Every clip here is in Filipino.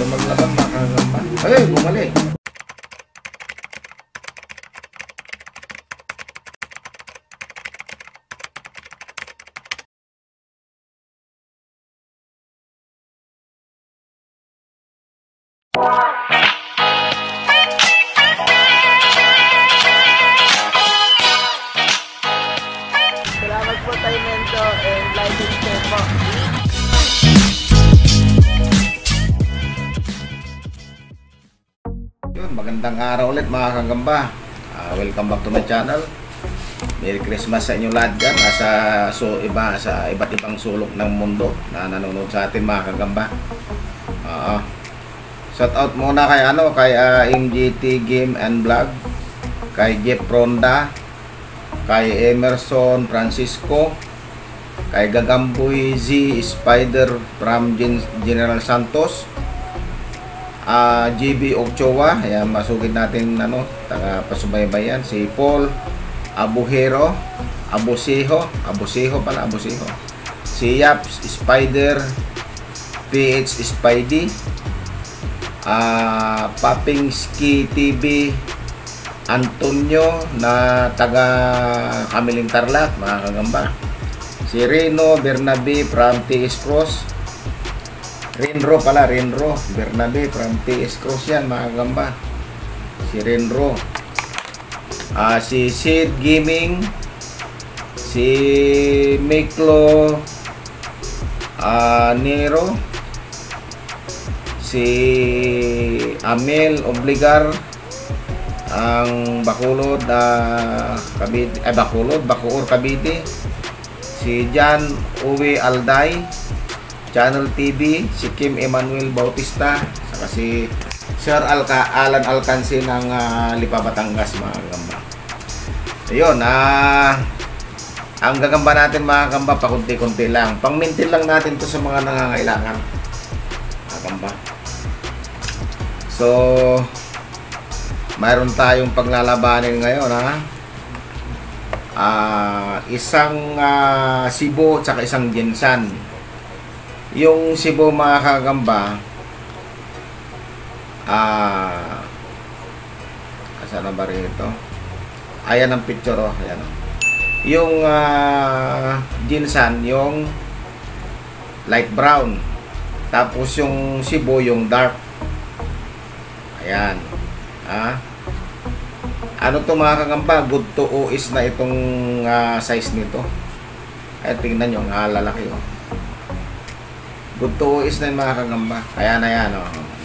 Ayaw maglaban mga kagamba. Ay, bumalik. Salamat po tayo Mento and like and share po. Yun, magandang araw ulit mga kagamba. Welcome back to my channel. Merry Christmas sa inyo lahat dyan. Sa iba't ibang sulok ng mundo na nanonood sa atin mga kagamba. Shout out muna kay MGT Game and Vlog, kay Jeff Ronda, kay Emerson Francisco, kay Gagamboy Z Spider from General Santos, GB Ochoa, ayan, masugid natin taga pasubaybayan, si Paul Abuhero, Abusiho, si Yaps Spider, PH Spidey, Papingski TV, Antonio na taga Kamiling Tarlac mga kagamba, si Reno Bernabe from TS Cross, Renro Bernabe from TS Cross yan mga kagamba, si Renro, si Sid Gaming, si Miklo Nero, si Amel Obligar ang Bacolod, Cavite, Bacoor Cavite, si Jan Uwe Alday, Channel TV, si Kim Emmanuel Bautista, saka si Sir Alan Alcance ng Lipa Batangas mga kagamba. Ayun, ang gagamba natin mga kagamba, pakunti-kunti lang, pang-maintain lang natin to sa mga nangangailangan mga kagamba. So mayroon tayong paglalabanin ngayon isang Cebu at isang Ginsan. Yung Cebu mga kagamba, saan na ba rin ito? Ayan ang picture, ayan. Yung Ginsan, yung light brown, tapos yung Cebu yung dark. Ayan. Ano to mga kagamba, good to OS na itong size nito. Ay tingnan nyo, ang lalaki good to OS na yung mga kagamba. Kaya na yan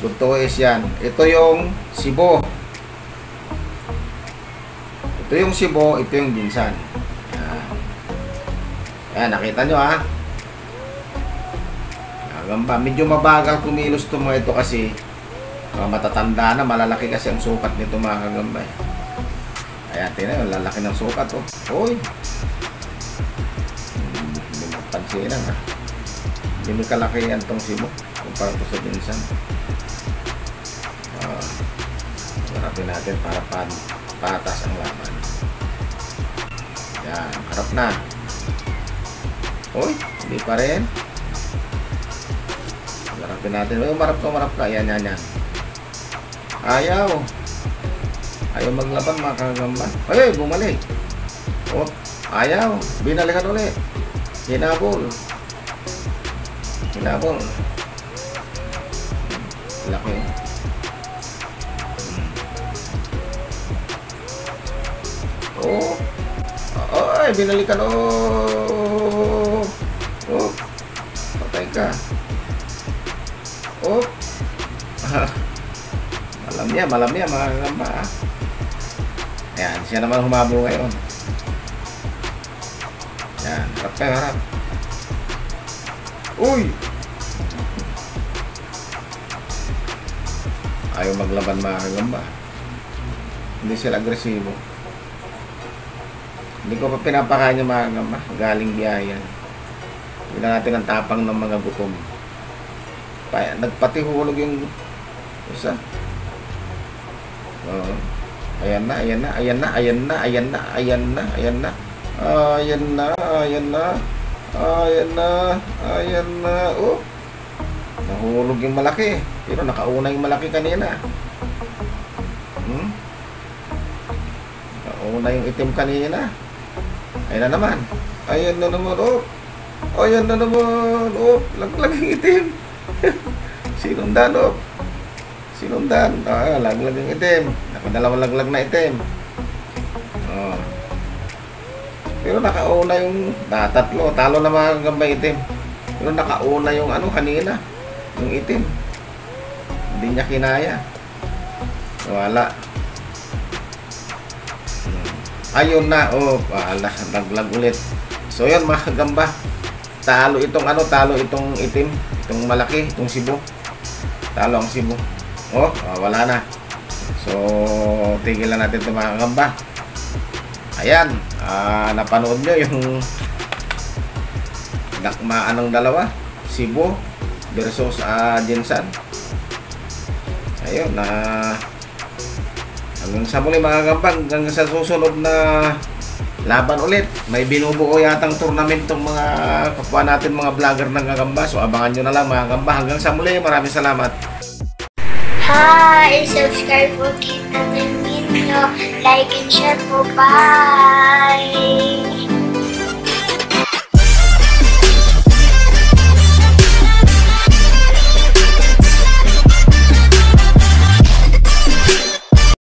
good to OS yan. Ito yung Cebu, ito yung Ginsan. Ayan, nakita nyo kagamba, medyo mabagal kumilos to mga ito kasi matatanda na, malalaki kasi ang sukat nito mga kagamba. Ayan, tingnan yung lalaki ng sukat Uy, hindi magpansinan hindi may kalakihan tong Cebu kumpara po sa Ginsan. Harapin natin para patas ang laman. Ayan, harap na. Uy, hindi pa rin. Harapin natin. Uy, marap ka. Ayan. Ayaw maglaban mga kagamba. Ay, bumalik. Ayaw. Binalikan ulit. Hinabol. Laki. Ay, binalikan. Patay ka. Malam niya mga kagamba. Ayan, siya naman humabol ngayon. Ayan, harap. Uy! Ayaw maglaban mga kagamba. Hindi sila agresibo. Hindi ko pa pinapakain yung mga kagamba. Galing biyayan. Hindi na natin ang tapang ng mga gutom. Nagpatihulog yung isa. Ayan na. Nahulog yung malaki. Pero nakauna yung malaki kanina. Nakauna yung itim kanina. Ayun na naman. Ayun na naman. Oh. Ayun na naman. Oh. Laglag yung itim. Sinundan. Oh. Sinundan. Laglag yung itim. Nakadalawang laglag na itim. Oh. Pero nakauna yung tatlo. Talo na mga gagambay itim. Pero nakauna yung ano kanina. Yung itim. Hindi niya kinaya. Wala. Ayun na. Oh, wala. Laglag ulit. So yun mga kagamba. Talo itong itim. Itong malaki. Itong Cebu. Talo ang Cebu. Oh, wala na. So, tigilan natin ito mga kagamba. Ayan. Napanood nyo yung dakmaan ng dalawa. Cebu versus Jensan. Ayun, hanggang sa muli mga kagamba, hanggang sa susunod na laban ulit. May binubuo yatang tournament tong mga kapwa natin mga vlogger ng kagamba. So abangan nyo na lang mga kagamba. Hanggang sa muli, maraming salamat. Hi! Subscribe po kita ng video. Like and share po. Bye!